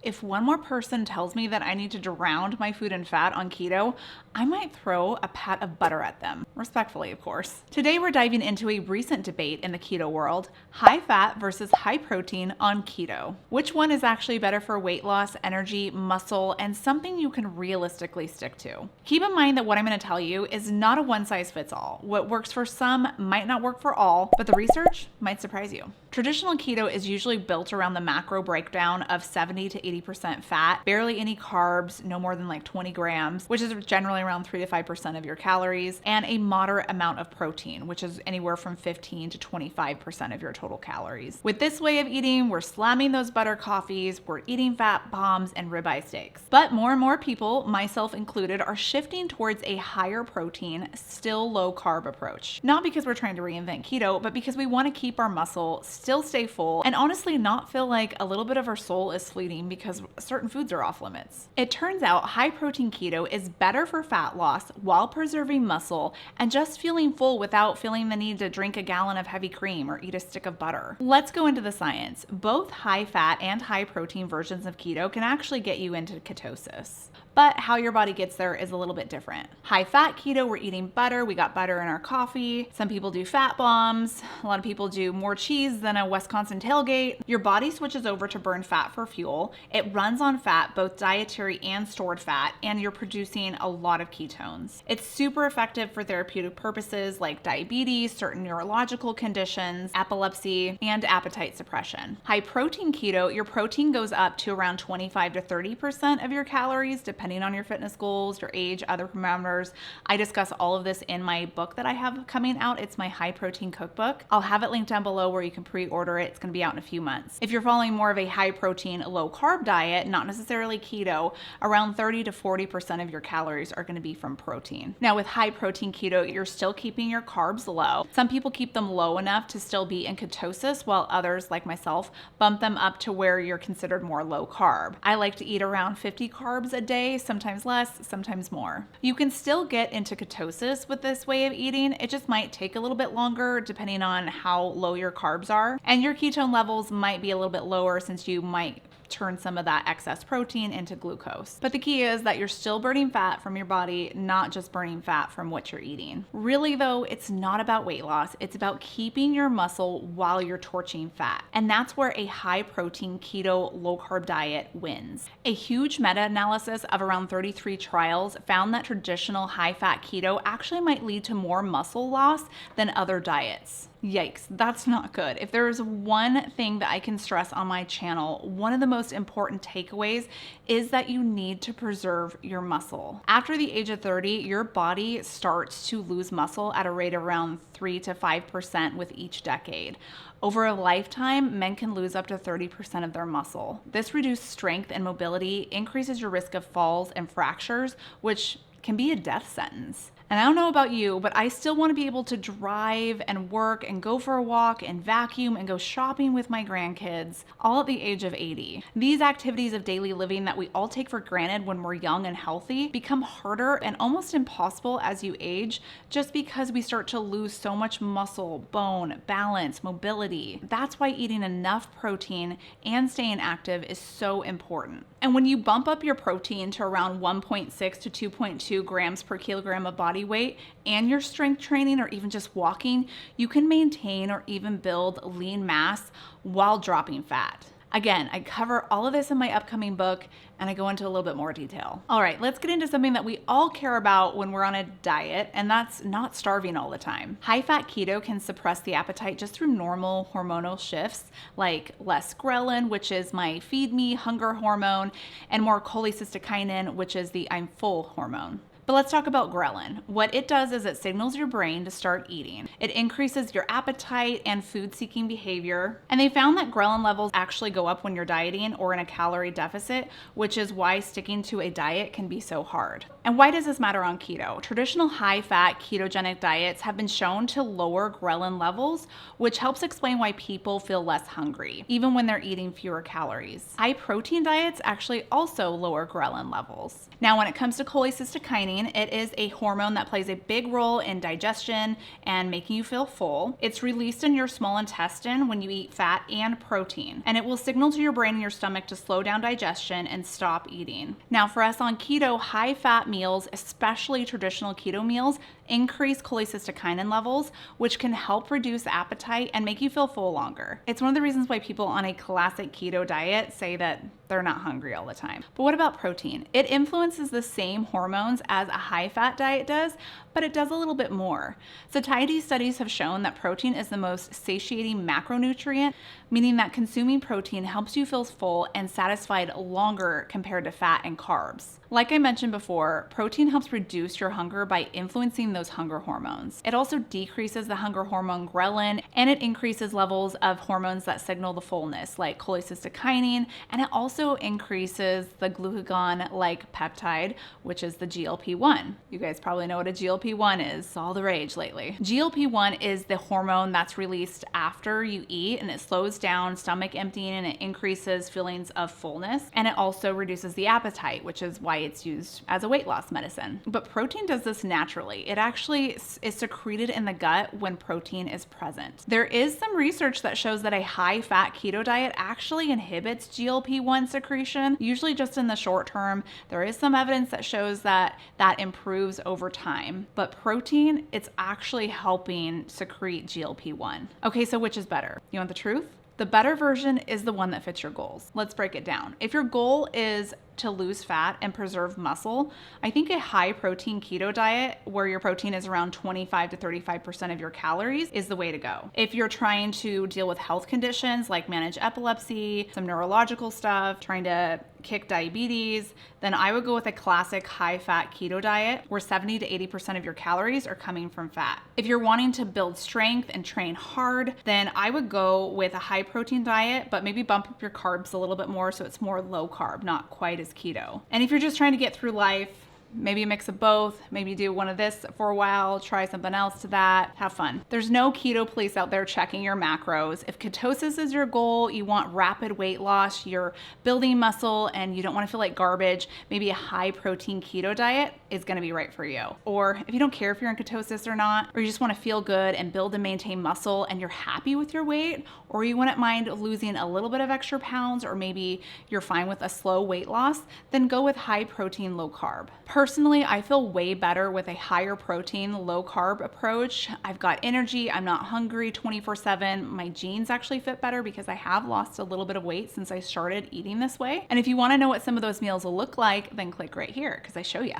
If one more person tells me that I need to drown my food in fat on keto, I might throw a pat of butter at them. Respectfully, of course. Today we're diving into a recent debate in the keto world, high fat versus high protein on keto. Which one is actually better for weight loss, energy, muscle, and something you can realistically stick to? Keep in mind that what I'm going to tell you is not a one size fits all. What works for some might not work for all, but the research might surprise you. Traditional keto is usually built around the macro breakdown of 70 to 80% fat, barely any carbs, no more than like 20 grams, which is generally around 3 to 5% of your calories, and a moderate amount of protein, which is anywhere from 15 to 25% of your total calories. With this way of eating, we're slamming those butter coffees, we're eating fat bombs and ribeye steaks. But more and more people, myself included, are shifting towards a higher protein, still low carb approach. Not because we're trying to reinvent keto, but because we want to keep our muscle, still stay full, and honestly not feel like a little bit of our soul is fleeting because certain foods are off limits. It turns out high protein keto is better for fat loss while preserving muscle and just feeling full without feeling the need to drink a gallon of heavy cream or eat a stick of butter. Let's go into the science. Both high fat and high protein versions of keto can actually get you into ketosis. But how your body gets there is a little bit different. High fat keto, we're eating butter. We got butter in our coffee. Some people do fat bombs. A lot of people do more cheese than a Wisconsin tailgate. Your body switches over to burn fat for fuel. It runs on fat, both dietary and stored fat, and you're producing a lot of ketones. It's super effective for therapeutic purposes like diabetes, certain neurological conditions, epilepsy, and appetite suppression. High protein keto, your protein goes up to around 25 to 30% of your calories, depending on your fitness goals, your age, other parameters. I discuss all of this in my book that I have coming out. It's my high protein cookbook. I'll have it linked down below where you can pre-order it. It's going to be out in a few months. If you're following more of a high protein, low carb diet, not necessarily keto, around 30 to 40% of your calories are going to be from protein. Now with high protein keto, you're still keeping your carbs low. Some people keep them low enough to still be in ketosis, while others, like myself, bump them up to where you're considered more low carb. I like to eat around 50 carbs a day, sometimes less, sometimes more. You can still get into ketosis with this way of eating. It just might take a little bit longer depending on how low your carbs are. And your ketone levels might be a little bit lower since you might turn some of that excess protein into glucose. But the key is that you're still burning fat from your body, not just burning fat from what you're eating. Really though, it's not about weight loss. It's about keeping your muscle while you're torching fat. And that's where a high protein keto low carb diet wins. A huge meta-analysis of around 33 trials found that traditional high fat keto actually might lead to more muscle loss than other diets. Yikes, that's not good. If there is one thing that I can stress on my channel, one of the most important takeaways is that you need to preserve your muscle. After the age of 30, your body starts to lose muscle at a rate of around 3 to 5% with each decade. Over a lifetime, men can lose up to 30% of their muscle. This reduced strength and mobility increases your risk of falls and fractures, which can be a death sentence. And I don't know about you, but I still want to be able to drive and work and go for a walk and vacuum and go shopping with my grandkids, all at the age of 80. These activities of daily living that we all take for granted when we're young and healthy become harder and almost impossible as you age, just because we start to lose so much muscle, bone, balance, mobility. That's why eating enough protein and staying active is so important. And when you bump up your protein to around 1.6 to 2.2 grams per kilogram of body weight and your strength training or even just walking, you can maintain or even build lean mass while dropping fat. Again, I cover all of this in my upcoming book and I go into a little bit more detail. All right, let's get into something that we all care about when we're on a diet, and that's not starving all the time. High-fat keto can suppress the appetite just through normal hormonal shifts like less ghrelin, which is my feed me hunger hormone, and more cholecystokinin, which is the I'm full hormone. But let's talk about ghrelin. What it does is it signals your brain to start eating. It increases your appetite and food-seeking behavior. And they found that ghrelin levels actually go up when you're dieting or in a calorie deficit, which is why sticking to a diet can be so hard. And why does this matter on keto? Traditional high-fat ketogenic diets have been shown to lower ghrelin levels, which helps explain why people feel less hungry, even when they're eating fewer calories. High-protein diets actually also lower ghrelin levels. Now, when it comes to cholecystokinin, protein. It is a hormone that plays a big role in digestion and making you feel full. It's released in your small intestine when you eat fat and protein, and it will signal to your brain and your stomach to slow down digestion and stop eating. Now, for us on keto, high-fat meals, especially traditional keto meals, increase cholecystokinin levels, which can help reduce appetite and make you feel full longer. It's one of the reasons why people on a classic keto diet say that they're not hungry all the time. But what about protein? It influences the same hormones as a high-fat diet does, but it does a little bit more. Satiety studies have shown that protein is the most satiating macronutrient, meaning that consuming protein helps you feel full and satisfied longer compared to fat and carbs. Like I mentioned before, protein helps reduce your hunger by influencing those hunger hormones. It also decreases the hunger hormone ghrelin, and it increases levels of hormones that signal the fullness, like cholecystokinin, and it also increases the glucagon-like peptide, which is the GLP-1. You guys probably know what a GLP-1 is. It's all the rage lately. GLP-1 is the hormone that's released after you eat, and it slows down stomach emptying and it increases feelings of fullness, and it also reduces the appetite, which is why it's used as a weight loss medicine. But protein does this naturally. It actually is secreted in the gut when protein is present. There is some research that shows that a high-fat keto diet actually inhibits GLP-1 secretion, usually just in the short term. There is some evidence that shows that that improves over time. But protein, it's actually helping secrete GLP-1. Okay, so which is better? You want the truth? The better version is the one that fits your goals. Let's break it down. If your goal is to lose fat and preserve muscle, I think a high protein keto diet where your protein is around 25 to 35% of your calories is the way to go. If you're trying to deal with health conditions like manage epilepsy, some neurological stuff, trying to kick diabetes, then I would go with a classic high-fat keto diet where 70 to 80% of your calories are coming from fat. If you're wanting to build strength and train hard, then I would go with a high-protein diet, but maybe bump up your carbs a little bit more so it's more low-carb, not quite as keto. And if you're just trying to get through life, maybe a mix of both, maybe do one of this for a while, try something else to that, have fun. There's no keto police out there checking your macros. If ketosis is your goal, you want rapid weight loss, you're building muscle and you don't want to feel like garbage, maybe a high protein keto diet is going to be right for you. Or if you don't care if you're in ketosis or not, or you just want to feel good and build and maintain muscle and you're happy with your weight, or you wouldn't mind losing a little bit of extra pounds, or maybe you're fine with a slow weight loss, then go with high protein, low carb. Personally, I feel way better with a higher protein, low carb approach. I've got energy, I'm not hungry 24/7. My jeans actually fit better because I have lost a little bit of weight since I started eating this way. And if you want to know what some of those meals will look like, then click right here because I show you.